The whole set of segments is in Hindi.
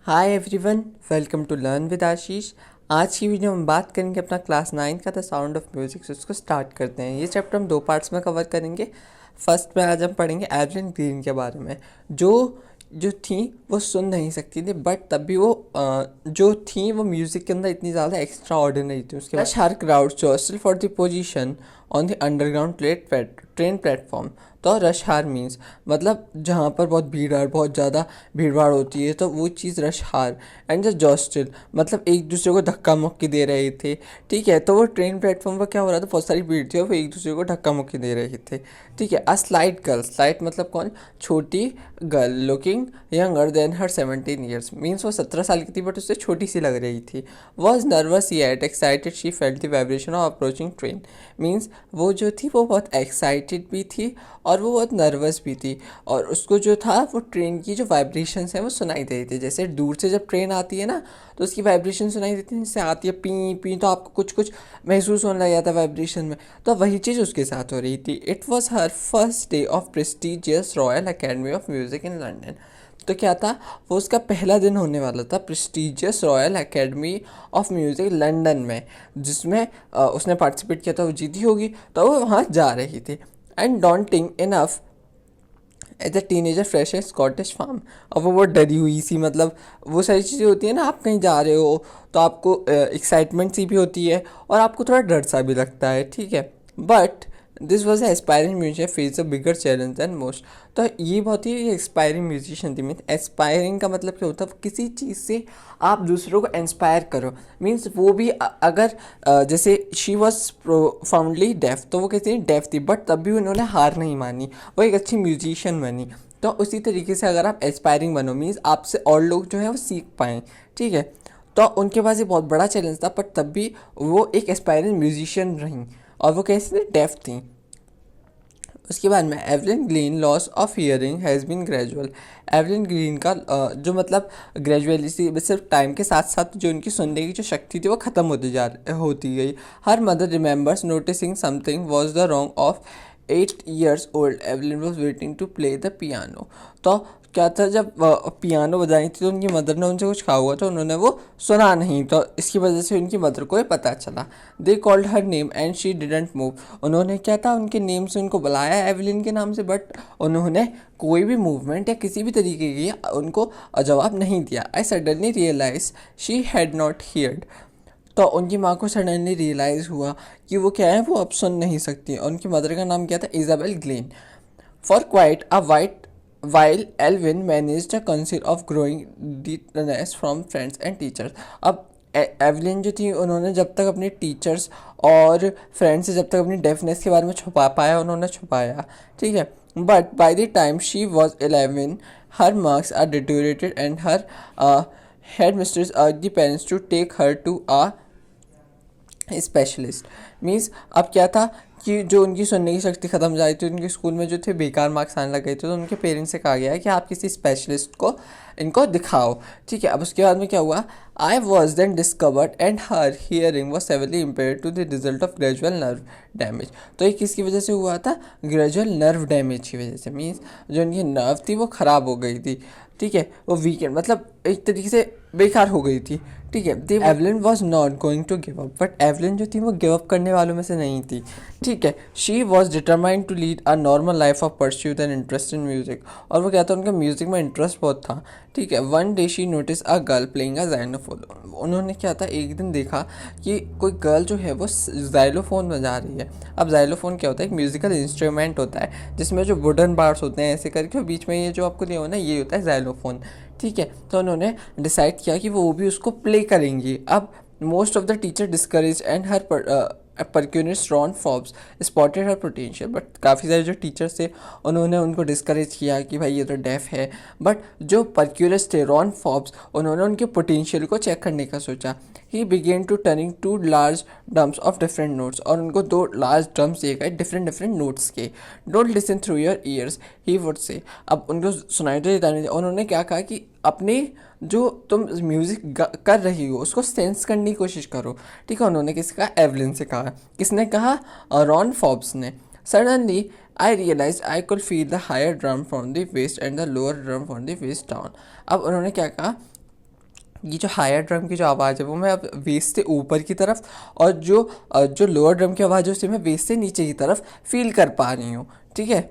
Hi everyone, welcome to learn with Ashish. आज की वीडियो में बात करेंगे अपना क्लास 9 का द साउंड ऑफ म्यूजिक। उसको स्टार्ट करते हैं। ये चैप्टर हम दो पार्ट्स में कवर करेंगे। फर्स्ट में आज हम पढ़ेंगे एवलिन ग्रीन के बारे में, जो जो थी वो सुन नहीं सकती थी, बट तब भी वो जो थी वो म्यूज़िक के अंदर इतनी ज़्यादा एक्स्ट्रा ऑर्डिनरी थी। उसके बाद her crowd jostle for the position on the underground train platform. तो रश हार मीन्स मतलब जहाँ पर बहुत बहुत ज़्यादा भीड़ भाड़ होती है, तो वो चीज़ रश हार। एंड द जॉस्टल मतलब एक दूसरे को धक्का मुक्की दे रहे थे। ठीक है, तो वो ट्रेन प्लेटफॉर्म पर क्या हो रहा था, बहुत सारी भीड़ थी और वो एक दूसरे को धक्का मुक्की दे रहे थे। ठीक है, अ स्लाइट गर्ल, स्लाइट मतलब कौन, छोटी गर्ल, लुकिंग यंगर देन हर 17 ईयर्स, मीन्स वो 17 साल की थी बट उससे छोटी सी लग रही थी। Was nervous yet excited she felt the vibration of approaching train, means वो जो थी वो बहुत एक्साइटेड भी थी और वो बहुत नर्वस भी थी। और उसको जो था वो ट्रेन की जो वाइब्रेशंस हैं वो सुनाई दे रही थी। जैसे दूर से जब ट्रेन आती है ना, तो उसकी वाइब्रेशन सुनाई देती है, जैसे आती है पी पी, तो आपको कुछ कुछ महसूस होने लग जाता है वाइब्रेशन में। तो वही चीज़ उसके साथ हो रही थी। It was her first day of prestigious royal academy of music in London. तो क्या था, वो उसका पहला दिन होने वाला था prestigious royal academy of music London में, जिसमें उसने पार्टिसिपेट किया था, वो जीती होगी, तो वो वहाँ जा रही थी। And daunting enough as a teenager fresh है स्कॉटिश फार्म। अब वो बहुत डरी हुई सी, मतलब वो सारी चीज़ें होती है ना, आप कहीं जा रहे हो तो आपको एक्साइटमेंट सी भी होती है और आपको थोड़ा डर सा भी लगता है। ठीक है, but this was aspiring musician face a bigger challenge than most. तो ये बहुत ही एस्पायरिंग म्यूजिशियन थी। मीन्स एस्पायरिंग का मतलब क्या होता है, किसी चीज़ से आप दूसरों को इंस्पायर करो। मीन्स वो भी अगर जैसे शी वॉज प्रोफाउंडली डेफ, तो वो कैसे डेफ थी बट तब भी उन्होंने हार नहीं मानी, वो एक अच्छी म्यूजिशियन बनी। तो उसी तरीके से अगर आप एस्पायरिंग बनो, मीन्स आपसे और लोग जो है वो सीख पाएँ। ठीक है, तो उनके पास ये बहुत बड़ा चैलेंज था, पर तब भी वो एक एस्पायरिंग म्यूजिशियन रहीं और वो कैसे डेफ थी। उसके बाद में Evelyn Green loss of hearing has been gradual. Evelyn Green का जो मतलब ग्रेजुअली सिर्फ टाइम के साथ साथ जो उनकी सुनने की जो शक्ति थी वो ख़त्म होती गई। Her mother remembers noticing something was the wrong of 8 years old Evelyn was waiting to play the piano. तो क्या था, जब पियानो बजाई थी तो उनकी मदर ने उनसे कुछ कहा हुआ, तो उन्होंने वो सुना नहीं, तो इसकी वजह से उनकी मदर को ये पता चला। They called her name and she didn't move. उन्होंने क्या था, उनके नेम से उनको बुलाया एवलिन के नाम से, बट उन्होंने कोई भी मूवमेंट या किसी भी तरीके की उनको जवाब नहीं दिया। I suddenly realise she had not heard. तो उनकी माँ को सडनली रियलाइज़ हुआ कि वो क्या है, वो अब सुन नहीं सकती। और उनकी मदर का नाम क्या था, Isabel Glenn. For quite a white while Alvin managed a council of growing deadness from friends and teachers। अब एवलिन जो थी, उन्होंने जब तक अपने टीचर्स और फ्रेंड्स से जब तक अपनी डेफनेस के बारे में छुपा पाया उन्होंने छुपाया। ठीक है, but by the time she was 11 her marks are deteriorated and her headmistress urged the parents to take her to a specialist. Means अब क्या था कि जो उनकी सुनने की शक्ति ख़त्म हो जाती थी, उनके स्कूल में जो थे बेकार मार्क्स आने लग गए थे, तो उनके पेरेंट्स से कहा गया है कि आप किसी स्पेशलिस्ट को इनको दिखाओ। ठीक है, अब उसके बाद में क्या हुआ, I was then discovered and her hearing was severely impaired to the result of gradual nerve damage. तो ये किसकी वजह से हुआ था, ग्रेजुअल नर्व डैमेज की वजह से। मीन्स जो उनकी नर्व थी वो ख़राब हो गई थी। ठीक है, वो वीकेंड मतलब एक तरीके से बेकार हो गई थी। ठीक है, Evelyn was not going to give up, but Evelyn जो थी वो गिव अप करने वालों में से नहीं थी। ठीक है, she was determined to lead a normal life of pursuit and interest in music. और वो क्या था, उनका म्यूजिक में इंटरेस्ट बहुत था। ठीक है, one day she notice a girl playing a xylophone. उन्होंने क्या था, एक दिन देखा कि कोई गर्ल जो है वो ज़ाइलोफोन बजा रही है। अब ज़ाइलोफोन क्या होता है, एक म्यूजिकल इंस्ट्रूमेंट होता है जिसमें जो वुडन बार्स होते हैं ऐसे करके, और बीच में ये जो आपको दिया हो ना, ये होता है ज़ाइलोफोन। ठीक है, तो उन्होंने डिसाइड किया कि वो भी उसको प्ले करेंगी। अब most of the teacher discourage and her percussionist Ron Forbes spotted her potential. But काफ़ी सारे जो टीचर्स थे उन्होंने उनको डिस्करेज किया कि भाई ये तो डेफ है। बट जो परक्यूरिस्ट थे रॉन फॉब्स, उन्होंने उनके पोटेंशियल को चेक करने का सोचा। He began to turning to large drums of different notes, और उनको दो लार्ज ड्रम्स दिए गए डिफरेंट डिफरेंट नोट्स के। Don't listen through your ears he would say. अब उनको सुनाई तो देता नहीं। उन्होंने क्या कहा कि अपने जो तुम म्यूज़िक कर रही हो उसको सेंस करने की कोशिश करो। ठीक है, उन्होंने किससे कहा, एवलिन से कहा। किसने कहा, रॉन फॉब्स ने। Suddenly I realise I could feel the higher drum from the waist and the lower drum from the waist down. अब उन्होंने क्या कहा, ये जो हायर ड्रम की जो आवाज़ है वो मैं अब वेस्ट से ऊपर की तरफ, और जो लोअर ड्रम की आवाज़ है उसे मैं वेस्ट से नीचे की तरफ फील कर पा रही हूँ। ठीक है,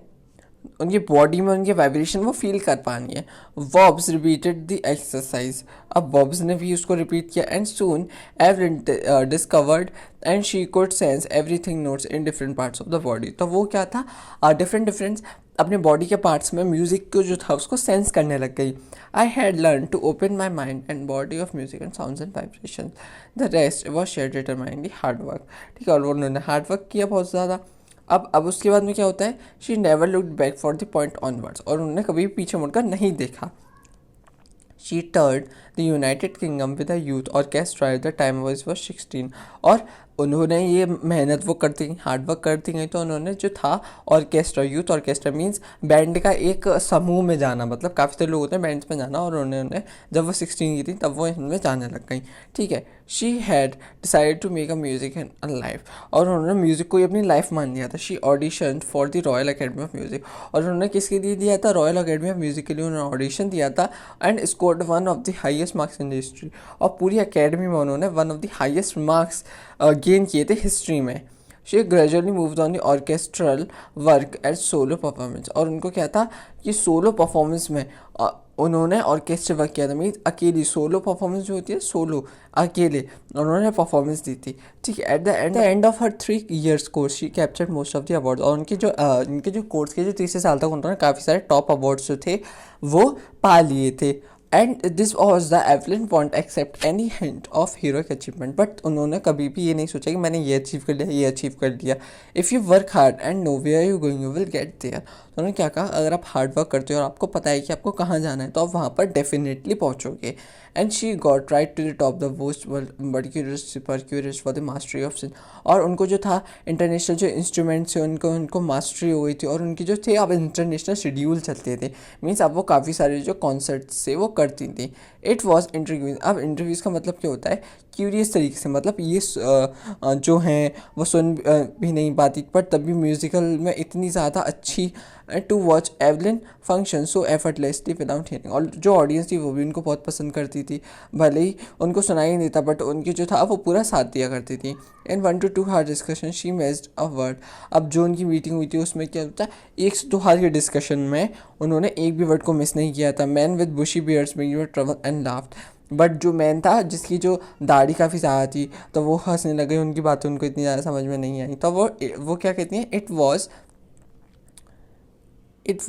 उनकी बॉडी में उनके वाइब्रेशन वो फील कर पानी है। वॉब्स रिपीटेड द एक्सरसाइज, अब वॉब्स ने भी उसको रिपीट किया, and soon Evelyn discovered and she could sense everything notes in different parts of the body. तो वो क्या था, डिफरेंट डिफरेंट अपने बॉडी के पार्ट्स में म्यूजिक को जो था उसको सेंस करने लग गई। I had learn to open my mind and body of music and sounds and vibration, the rest was sheer determined hard work. ठीक है, और उन्होंने हार्ड वर्क किया बहुत ज़्यादा। अब उसके बाद में क्या होता है, she never looked back for the point onwards, और उन्होंने कभी पीछे मुड़कर नहीं देखा। She toured the United Kingdom with a youth orchestra at the time was 16, और उन्होंने ये मेहनत वो करती गई, हार्ड वर्क करती गई, तो उन्होंने जो था orchestra, youth orchestra means band का एक समूह में जाना, मतलब काफ़ी सारे लोग होते हैं बैंड्स में जाना, और उन्होंने जब वो 16 की थी तब वो इनमें जाने लग गई। ठीक है, she had decided to make a music in a life, और उन्होंने म्यूज़िक को ही अपनी लाइफ मान लिया था। She audition for the royal academy of music, और उन्होंने किसके लिए दिया था, रॉयल अकेडमी ऑफ म्यूज़िक के लिए उन्होंने ऑडिशन दिया था, and scored one of the highest marks in history, और पूरी अकेडमी में उन्होंने one of the highest marks gain किए थे हिस्ट्री में। She gradually moved on the orchestral work at solo performance, और उनको क्या था कि सोलो परफॉर्मेंस में उन्होंने ऑर्केस्ट्रा वर्क किया था, मीन्स अकेली सोलो परफॉर्मेंस जो होती है, सोलो अकेले उन्होंने परफॉर्मेंस दी थी। ठीक है, at the end of her 3 years course she captured most of the awards, और इनके जो कोर्स के जो 3 साल तक उन्होंने काफ़ी सारे टॉप अवार्ड्स जो थे वो पा लिए थे। And this was the Evelyn won't accept any hint of heroic achievement, but उन्होंने कभी भी ये नहीं सोचा कि मैंने ये अचीव कर लिया, ये अचीव कर लिया। If you work hard and know where you going you will get there, तो उन्होंने क्या कहा, अगर आप हार्ड वर्क करते हो और आपको पता है कि आपको कहाँ जाना है तो आप वहाँ पर डेफिनेटली पहुँचोगे। And she got right to the top the most percussionist for the mastery of sin, और उनको जो था इंटरनेशनल जो इंस्ट्रूमेंट्स है उनको मास्टरी हो गई थी, और उनकी जो थे अब इंटरनेशनल शेड्यूल चलते थे, मीन्स अब वो काफ़ी सारे जो कॉन्सर्ट्स थे वो करती थी। इट वॉज इंटरव्यूज, अब इंटरव्यूज़ का मतलब क्या होता है, क्यूरियस तरीके से, मतलब ये जो हैं वो सुन भी नहीं पाती, पर तब भी म्यूज़िकल में इतनी ज़्यादा अच्छी to watch Evelyn function so effortlessly without hearing, और जो ऑडियंस थी वो भी उनको बहुत पसंद करती थी, भले ही उनको सुनाई नहीं था बट उनकी जो था वो पूरा साथ दिया करती थी। इन 1 to 2 hour discussion she messed a word, अब जो उनकी मीटिंग हुई थी उसमें क्या होता है, 1 से 2 hour के डिस्कशन में उन्होंने एक भी वर्ड को मिस नहीं किया था। Man with bushy beards made you trouble and laughed, but जो मैन था जिसकी जो दाढ़ी काफ़ी ज़्यादा थी तो वो हंसने लगे, उनकी बातें उनको इतनी ज़्यादा समझ में नहीं आई, तो वो क्या कहती हैं, it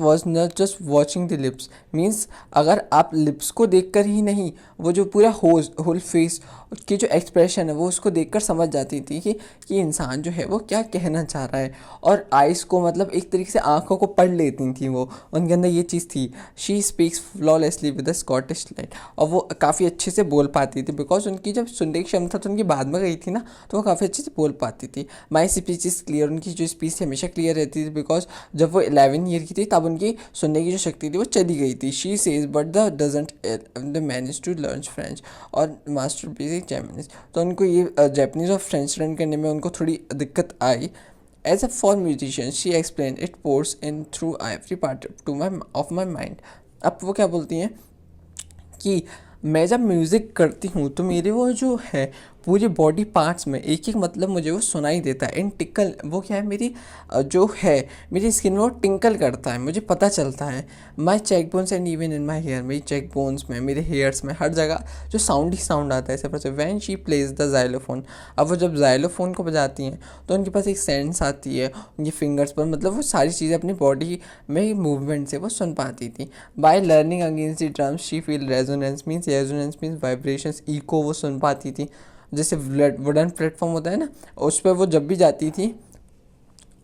was not just watching the lips, means अगर आप लिप्स को देखकर ही नहीं, वो जो पूरा होल फेस की जो एक्सप्रेशन है वो उसको देखकर समझ जाती थी कि इंसान जो है वो क्या कहना चाह रहा है, और आइस को मतलब एक तरीके से आंखों को पढ़ लेती थी वो, उनके अंदर ये चीज़ थी। She speaks flawlessly with the Scottish light, और वो काफ़ी अच्छे से बोल पाती थी, बिकॉज उनकी जब सुनने की क्षमता तो उनकी बाद में गई थी ना, तो वो काफ़ी अच्छे से बोल पाती थी। माई स्पीच इज़ क्लियर, उनकी जो स्पीच हमेशा क्लियर रहती थी, बिकॉज जब वो 11 ईयर की थी तब उनकी सुनने की जो शक्ति थी वो चली गई थी। She says but the doesn't the manage to learn French और मास्टर बेसिक जैपनीज, तो उनको ये जैपनीज और फ्रेंच लर्न करने में उनको थोड़ी दिक्कत आई। As a for musician she explain it pours in through every part to my of my mind. अब वो क्या बोलती हैं कि मैं जब म्यूज़िक करती हूँ तो मेरे वो जो है पूरी बॉडी पार्ट्स में एक एक मतलब मुझे वो सुनाई देता है। इन टिकल, वो क्या है, मेरी जो है मेरी स्किन में वो टिंकल करता है, मुझे पता चलता है। My cheek bones and even in my hair, मेरी चेक बोन्स में, मेरे हेयर्स में, हर जगह जो साउंड ही साउंड आता है ऐसे। When she plays the xylophone, अब वो जब जाइलोफोन को बजाती हैं तो उनके पास एक सेंस आती है उनकी फिंगर्स पर, मतलब वो सारी चीज़ें अपनी बॉडी में मूवमेंट से वो सुन पाती थी। By learning against the drums she feel resonance means vibrations, echo वो सुन पाती थी। जैसे वुडन प्लेटफॉर्म होता है ना, उस पर वो जब भी जाती थी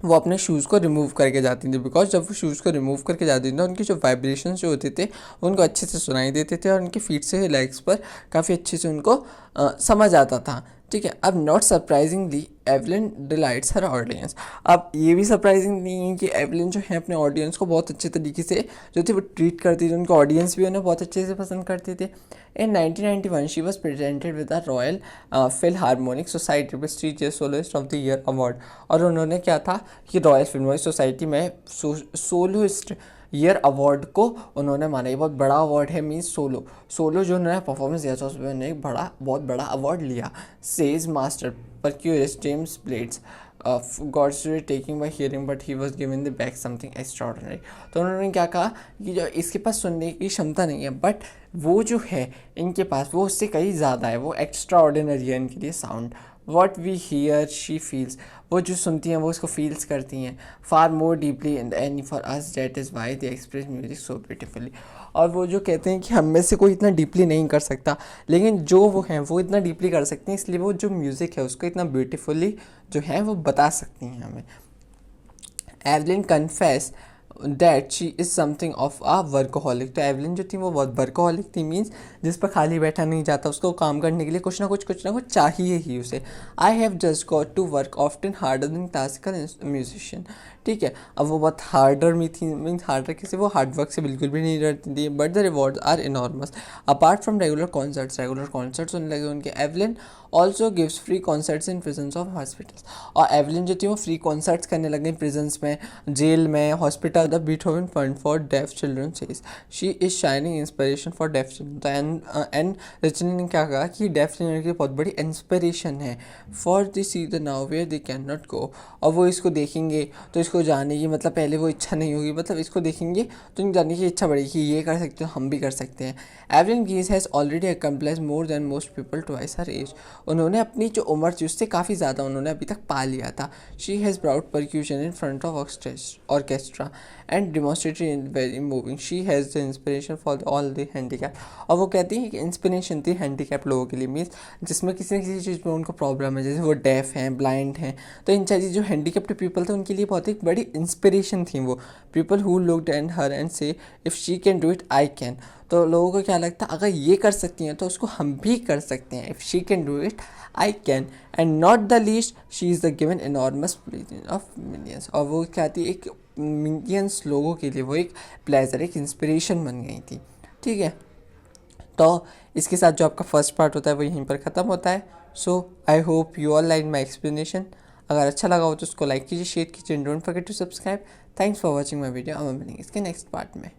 वो अपने शूज़ को रिमूव करके जाती थी, बिकॉज जब वो शूज़ को रिमूव करके जाती थी तो उनके जो वाइब्रेशन जो होते थे उनको अच्छे से सुनाई देते थे, और उनके फीट से लेग्स पर काफ़ी अच्छे से उनको समझ आता था। ठीक है, अब not surprisingly Evelyn delights her audience, अब ये भी सरप्राइजिंग नहीं है कि एवलिन जो है अपने ऑडियंस को बहुत अच्छे तरीके से जो थी वो ट्रीट करती थी, उनके ऑडियंस भी उन्हें बहुत अच्छे से पसंद करते थे। इन 1991 she was presented with the royal Philharmonic society prestigious soloist of the year award, और उन्होंने क्या था कि रॉयल फिल्हार्मोनिक सोसाइटी में सोलोइस्ट ईयर अवार्ड को उन्होंने माना। ये बहुत बड़ा अवार्ड है, मीन्स सोलो जो उन्होंने परफॉर्मेंस दिया था उसमें उन्होंने एक बहुत बड़ा अवार्ड लिया। Says master percussionist James Blades God's taking by hearing but he was given the back something extraordinary. तो उन्होंने क्या कहा कि जो इसके पास सुनने की क्षमता नहीं है, बट वो जो है इनके पास वो उससे कहीं ज़्यादा है, वो एक्स्ट्रा ऑर्डिनरी है इनके लिए sound. What we hear she feels, वो जो सुनती हैं वो उसको फील्स करती हैं far more deeply in any for us that is why they express music so beautifully. और वो जो कहते हैं कि हम में से कोई इतना डीपली नहीं कर सकता, लेकिन जो वो हैं वो इतना डीपली कर सकते हैं, इसलिए वो जो म्यूज़िक है उसको इतना ब्यूटीफुली जो है वो बता सकती हैं हमें। Evelyn confess that she is something of a workaholic. तो एवलिन जो थी वो बहुत वर्कोहॉलिक थी, मीन्स जिस पर खाली बैठा नहीं जाता, उसको काम करने के लिए कुछ ना कुछ चाहिए ही उसे। I have just got to work often harder than classical musician. ठीक है, अब वो बहुत हार्डर में थी, मीन्स हार्डर कैसे, वो हार्ड वर्क से बिल्कुल भी नहीं डरती थी, but the rewards are enormous apart from regular concerts होने लगे उनके। Evelyn also gives free concerts in prisons of hospitals. और एवलिन जो थी वो फ्री कॉन्सर्ट्स करने लगे प्रिजन्स में, जेल में, hospital. The Beethoven fund for deaf children says she is shining inspiration for deaf children. तो एन रचनी ने क्या कहा कि डेफ चिल्ड्रन की बहुत बड़ी इंस्पिरेशन है for the see the now where they can not go. और वो इसको देखेंगे तो इसको जाने की मतलब पहले वो इच्छा नहीं होगी, मतलब इसको देखेंगे तो इनको जाने की इच्छा बढ़ेगी, ये कर सकते हो हम भी कर सकते हैं। Evelyn Gees has already accomplish more than most people twice her age. उन्होंने अपनी जो उम्र थी उससे काफ़ी ज़्यादा उन्होंने अभी तक पा लिया था। She has brought percussion in front of orchestra and demonstrated in very moving. She has the inspiration for all the handicap. और वो कहती है कि इंस्पिरेशन थी हैंडीकैप लोगों के लिए, मीन्स जिसमें किसी न किसी चीज़ में उनको प्रॉब्लम है, जैसे वो डेफ हैं, ब्लाइंड हैं, तो इन सारी जो हैंडीकैप्ड पीपल थे उनके लिए बहुत एक बड़ी इंस्पिरेशन थी वो। People who looked and her and say if she can do it I can. तो लोगों को क्या लगता है, अगर ये कर सकती हैं तो उसको हम भी कर सकते हैं। If she can do it I can and not the least she is the given enormous of millions. और वो क्या थी, एक मिलियंस लोगों के लिए वो एक प्लेजर, एक इंस्पिरेशन बन गई थी। ठीक है, तो इसके साथ जो आपका फर्स्ट पार्ट होता है वो यहीं पर ख़त्म होता है। So I hope you all like my explanation. अगर अच्छा लगा हो तो उसको लाइक कीजिए, शेयर कीजिए, don't forget to subscribe. Thanks for watching my video. अब हम मिलेंगे इसके नेक्स्ट पार्ट में।